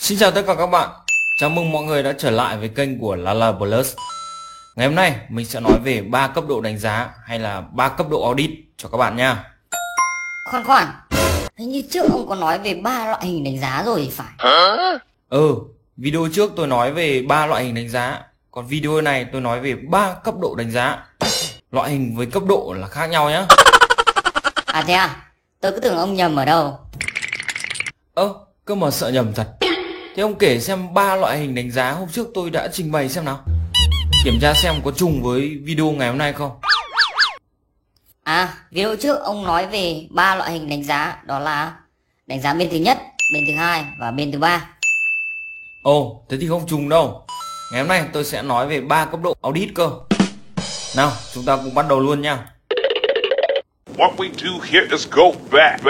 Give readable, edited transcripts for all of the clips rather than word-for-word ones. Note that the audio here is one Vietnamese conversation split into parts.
Xin chào tất cả các bạn. Chào mừng mọi người đã trở lại với kênh của Lala Plus. Ngày hôm nay mình sẽ nói về 3 cấp độ đánh giá hay là 3 cấp độ audit cho các bạn nha. Khoan, hình như trước ông có nói về 3 loại hình đánh giá rồi thì phải. Video trước tôi nói về 3 loại hình đánh giá, còn video này tôi nói về 3 cấp độ đánh giá. Loại hình với cấp độ là khác nhau nhé. À thế à? Tôi cứ tưởng ông nhầm ở đâu. Cơ mà sợ nhầm thật. Thế ông kể xem 3 loại hình đánh giá hôm trước tôi đã trình bày xem nào. Kiểm tra xem có trùng với video ngày hôm nay không. Video trước ông nói về 3 loại hình đánh giá, đó là đánh giá bên thứ nhất, bên thứ hai và bên thứ ba. Thế thì không trùng đâu. Ngày hôm nay tôi sẽ nói về 3 cấp độ audit cơ. Nào, chúng ta cùng bắt đầu luôn nha. What we do here is go back.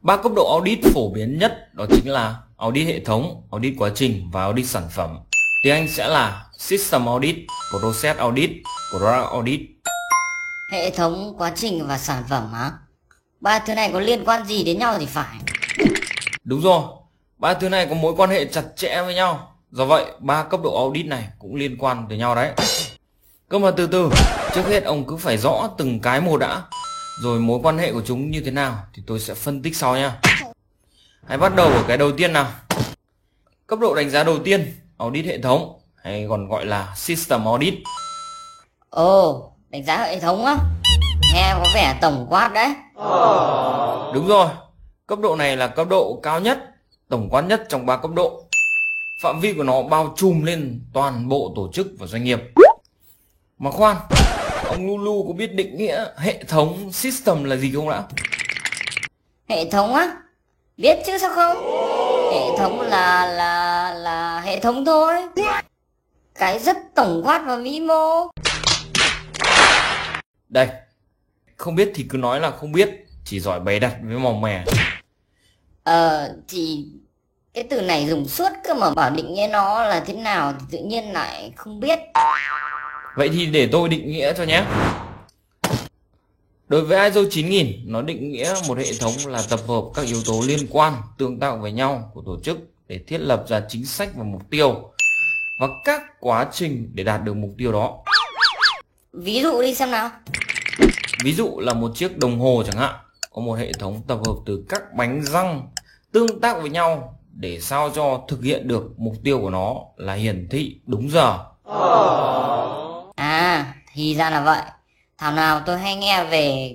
3 cấp độ audit phổ biến nhất đó chính là audit hệ thống, audit quá trình và audit sản phẩm. Tiếng Anh sẽ là System Audit, Process Audit, Product Audit. Hệ thống, quá trình và sản phẩm hả? Ba thứ này có liên quan gì đến nhau thì phải. Đúng rồi, 3 thứ này có mối quan hệ chặt chẽ với nhau. Do vậy, 3 cấp độ audit này cũng liên quan tới nhau đấy. Cơ mà từ từ, trước hết ông cứ phải rõ từng cái một đã. Rồi mối quan hệ của chúng như thế nào thì tôi sẽ phân tích sau nha. Hãy bắt đầu ở cái đầu tiên nào. Cấp độ đánh giá đầu tiên, audit hệ thống hay còn gọi là System Audit. Đánh giá hệ thống á? Nghe có vẻ tổng quát đấy. Đúng rồi, cấp độ này là cấp độ cao nhất, tổng quát nhất trong 3 cấp độ. Phạm vi của nó bao trùm lên toàn bộ tổ chức và doanh nghiệp. Mà khoan, ông Lulu có biết định nghĩa hệ thống system là gì không đã? Hệ thống á? Biết chứ sao không? Hệ thống là hệ thống thôi. Cái rất tổng quát và vĩ mô. Đây, không biết thì cứ nói là không biết, chỉ giỏi bày đặt với màu mè. Thì cái từ này dùng suốt cơ mà bảo định nghĩa nó là thế nào thì tự nhiên lại không biết. Vậy thì để tôi định nghĩa cho nhé. Đối với ISO 9000, nó định nghĩa một hệ thống là tập hợp các yếu tố liên quan, tương tác với nhau của tổ chức để thiết lập ra chính sách và mục tiêu và các quá trình để đạt được mục tiêu đó. Ví dụ đi xem nào. Ví dụ là một chiếc đồng hồ chẳng hạn, có một hệ thống tập hợp từ các bánh răng tương tác với nhau để sao cho thực hiện được mục tiêu của nó là hiển thị đúng giờ. Thì ra là vậy. Thảo nào tôi hay nghe về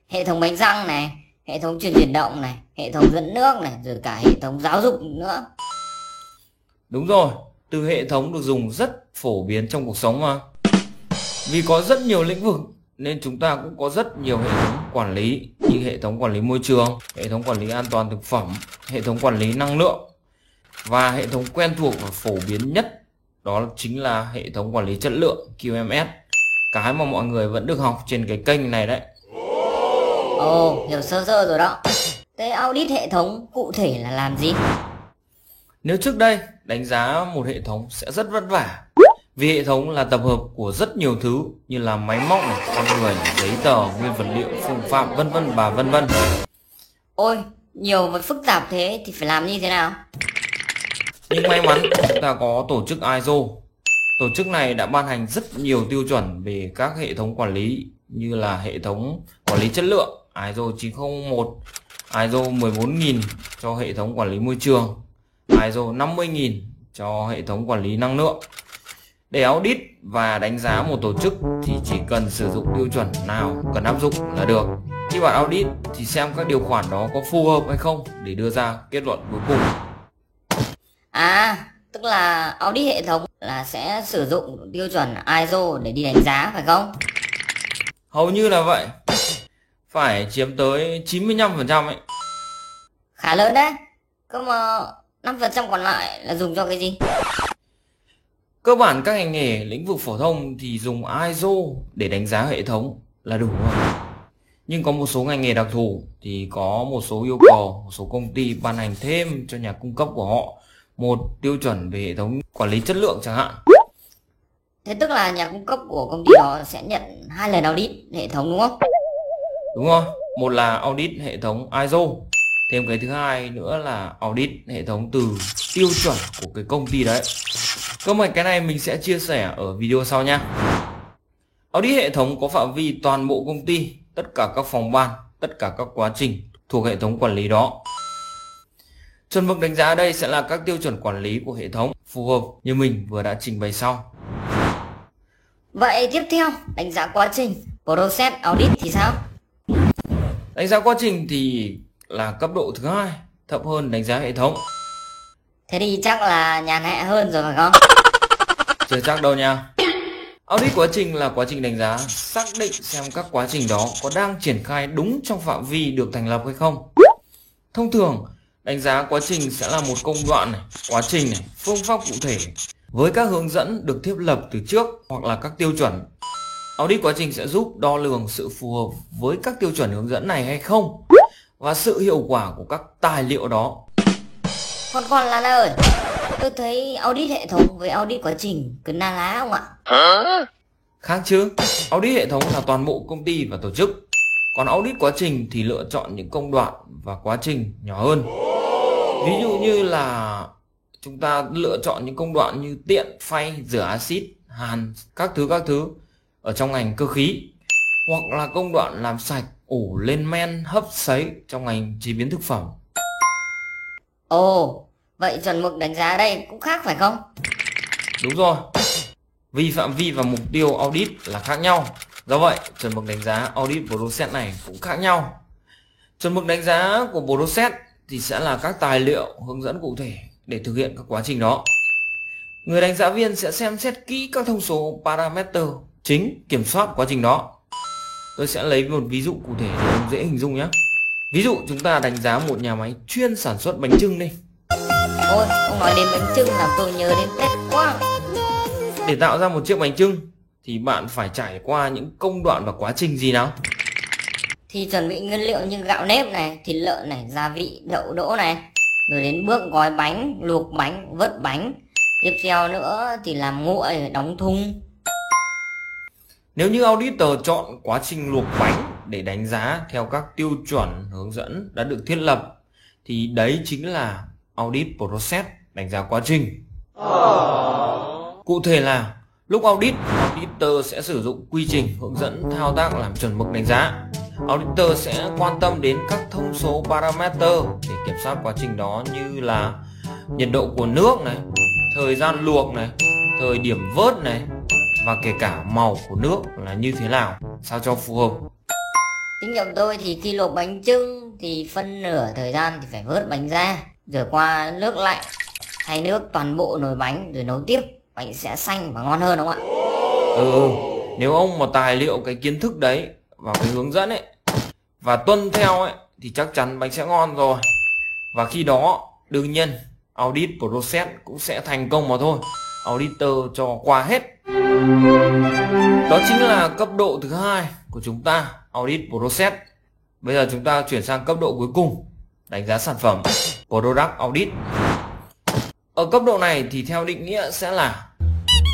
hệ thống bánh răng này, hệ thống truyền chuyển động này, hệ thống dẫn nước này, rồi cả hệ thống giáo dục nữa. Đúng rồi, từ hệ thống được dùng rất phổ biến trong cuộc sống mà. Vì có rất nhiều lĩnh vực nên chúng ta cũng có rất nhiều hệ thống quản lý, như hệ thống quản lý môi trường, hệ thống quản lý an toàn thực phẩm, hệ thống quản lý năng lượng. Và hệ thống quen thuộc và phổ biến nhất đó chính là hệ thống quản lý chất lượng QMS, cái mà mọi người vẫn được học trên cái kênh này đấy. Hiểu sơ sơ rồi đó. Thế audit hệ thống cụ thể là làm gì? Nếu trước đây đánh giá một hệ thống sẽ rất vất vả, vì hệ thống là tập hợp của rất nhiều thứ như là máy móc này, con người, giấy tờ, nguyên vật liệu, phương pháp, vân vân và vân vân. Ôi, nhiều và phức tạp thế thì phải làm như thế nào? Nhưng may mắn chúng ta có tổ chức ISO. Tổ chức này đã ban hành rất nhiều tiêu chuẩn về các hệ thống quản lý như là hệ thống quản lý chất lượng ISO 9001, ISO 14000 cho hệ thống quản lý môi trường, ISO 50000 cho hệ thống quản lý năng lượng. Để audit và đánh giá một tổ chức thì chỉ cần sử dụng tiêu chuẩn nào cần áp dụng là được. Khi bạn audit thì xem các điều khoản đó có phù hợp hay không để đưa ra kết luận cuối cùng. Tức là audit hệ thống là sẽ sử dụng tiêu chuẩn ISO để đi đánh giá phải không? Hầu như là vậy. Phải chiếm tới 95% ấy. Khá lớn đấy. Cơ mà 5% còn lại là dùng cho cái gì? Cơ bản các ngành nghề lĩnh vực phổ thông thì dùng ISO để đánh giá hệ thống là đủ rồi. Nhưng có một số ngành nghề đặc thù thì có một số yêu cầu, một số công ty ban hành thêm cho nhà cung cấp của họ một tiêu chuẩn về hệ thống quản lý chất lượng chẳng hạn. Thế tức là nhà cung cấp của công ty đó sẽ nhận 2 lần audit hệ thống đúng không? Đúng rồi, một là audit hệ thống ISO, thêm cái thứ hai nữa là audit hệ thống từ tiêu chuẩn của cái công ty đấy. Cơ mà cái này mình sẽ chia sẻ ở video sau nha. Audit hệ thống có phạm vi toàn bộ công ty, tất cả các phòng ban, tất cả các quá trình thuộc hệ thống quản lý đó. Chuẩn mực đánh giá ở đây sẽ là các tiêu chuẩn quản lý của hệ thống phù hợp như mình vừa đã trình bày sau. Vậy tiếp theo, đánh giá quá trình Process Audit thì sao? Đánh giá quá trình thì là cấp độ thứ hai, thấp hơn đánh giá hệ thống. Thế thì chắc là nhàn hạ hơn rồi phải không? Chưa chắc đâu nha. Audit quá trình là quá trình đánh giá, xác định xem các quá trình đó có đang triển khai đúng trong phạm vi được thành lập hay không. Thông thường, đánh giá quá trình sẽ là một công đoạn này, quá trình này, phương pháp cụ thể với các hướng dẫn được thiết lập từ trước hoặc là các tiêu chuẩn. Audit quá trình sẽ giúp đo lường sự phù hợp với các tiêu chuẩn hướng dẫn này hay không và sự hiệu quả của các tài liệu đó. Còn Lan ơi, tôi thấy audit hệ thống với audit quá trình cứ na ná không ạ? Khác chứ, audit hệ thống là toàn bộ công ty và tổ chức. Còn audit quá trình thì lựa chọn những công đoạn và quá trình nhỏ hơn. Ví dụ như là chúng ta lựa chọn những công đoạn như tiện, phay, rửa axit, hàn, các thứ ở trong ngành cơ khí. Hoặc là công đoạn làm sạch, ủ lên men, hấp sấy trong ngành chế biến thực phẩm. Ồ, vậy chuẩn mực đánh giá đây cũng khác phải không? Đúng rồi, vì phạm vi và mục tiêu audit là khác nhau. Do vậy, chuẩn mực đánh giá audit process này cũng khác nhau. Chuẩn mực đánh giá của process thì sẽ là các tài liệu hướng dẫn cụ thể để thực hiện các quá trình đó. Người đánh giá viên sẽ xem xét kỹ các thông số parameter chính kiểm soát quá trình đó. Tôi sẽ lấy một ví dụ cụ thể để ông dễ hình dung nhé. Ví dụ chúng ta đánh giá một nhà máy chuyên sản xuất bánh chưng đi. Ôi, ông nói đến bánh chưng làm tôi nhớ đến Tết quá. Để tạo ra một chiếc bánh chưng thì bạn phải trải qua những công đoạn và quá trình gì nào? Thì chuẩn bị nguyên liệu như gạo nếp này, thịt lợn này, gia vị, đậu đỗ này. Rồi đến bước gói bánh, luộc bánh, vớt bánh. Tiếp theo nữa thì làm nguội, đóng thùng. Nếu như auditor chọn quá trình luộc bánh để đánh giá theo các tiêu chuẩn hướng dẫn đã được thiết lập thì đấy chính là audit process, đánh giá quá trình. Cụ thể là lúc auditor sẽ sử dụng quy trình hướng dẫn thao tác làm chuẩn mực đánh giá. Auditor sẽ quan tâm đến các thông số parameter để kiểm soát quá trình đó như là nhiệt độ của nước này, thời gian luộc này, thời điểm vớt này và kể cả màu của nước là như thế nào sao cho phù hợp. Kinh nghiệm tôi thì khi luộc bánh chưng thì phân nửa thời gian thì phải vớt bánh ra, rửa qua nước lạnh, thay nước toàn bộ nồi bánh rồi nấu tiếp, bánh sẽ xanh và ngon hơn đúng không ạ? Nếu ông mà tài liệu cái kiến thức đấy vào cái hướng dẫn ấy và tuân theo ấy thì chắc chắn bánh sẽ ngon rồi. Và khi đó đương nhiên audit process cũng sẽ thành công mà thôi. Auditor cho qua hết. Đó chính là cấp độ thứ hai của chúng ta, audit process. Bây giờ chúng ta chuyển sang cấp độ cuối cùng, đánh giá sản phẩm, product audit. Ở cấp độ này thì theo định nghĩa sẽ là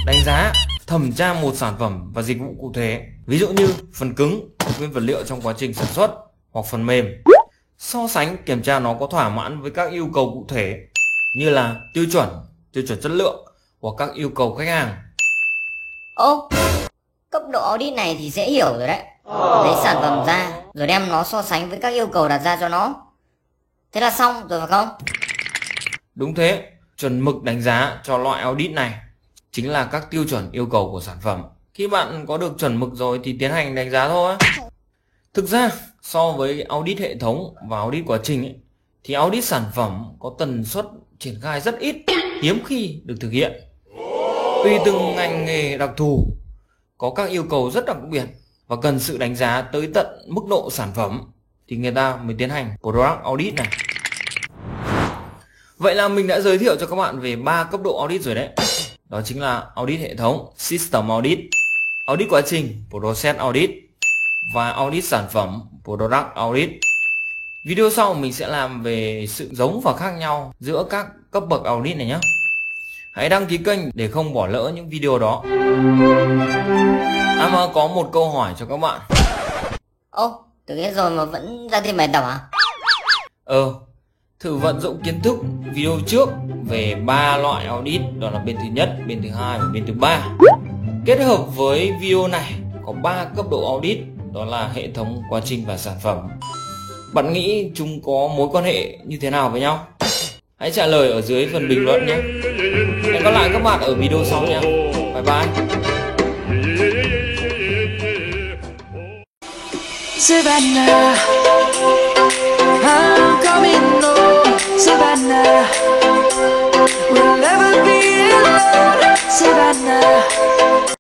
đánh giá, thẩm tra một sản phẩm và dịch vụ cụ thể. Ví dụ như phần cứng, nguyên vật liệu trong quá trình sản xuất hoặc phần mềm. So sánh kiểm tra nó có thỏa mãn với các yêu cầu cụ thể như là tiêu chuẩn chất lượng hoặc các yêu cầu khách hàng. Ô, cấp độ audit này thì dễ hiểu rồi đấy. Lấy sản phẩm ra rồi đem nó so sánh với các yêu cầu đặt ra cho nó. Thế là xong rồi phải không? Đúng thế, chuẩn mực đánh giá cho loại audit này chính là các tiêu chuẩn yêu cầu của sản phẩm. Khi bạn có được chuẩn mực rồi thì tiến hành đánh giá thôi. Thực ra so với audit hệ thống và audit quá trình ấy, thì audit sản phẩm có tần suất triển khai rất ít, hiếm khi được thực hiện. Tùy từng ngành nghề đặc thù có các yêu cầu rất đặc biệt và cần sự đánh giá tới tận mức độ sản phẩm thì người ta mới tiến hành product audit này. Vậy là mình đã giới thiệu cho các bạn về 3 cấp độ audit rồi đấy. Đó chính là audit hệ thống, system audit, audit quá trình, process audit và audit sản phẩm, product audit. Video sau mình sẽ làm về sự giống và khác nhau giữa các cấp bậc audit này nhé. Hãy đăng ký kênh để không bỏ lỡ những video đó. Mà có một câu hỏi cho các bạn. Ô, từ hết rồi mà vẫn ra thêm bài tập à? Thử vận dụng kiến thức video trước về 3 loại audit, đó là bên thứ nhất, bên thứ hai và bên thứ ba. Kết hợp với video này có 3 cấp độ audit, đó là hệ thống, quá trình và sản phẩm. Bạn nghĩ chúng có mối quan hệ như thế nào với nhau? Hãy trả lời ở dưới phần bình luận nhé. Hẹn gặp lại các bạn ở video sau nhé. Bye bye. Savannah, I'm coming home. Savannah, we'll never be alone. Savannah.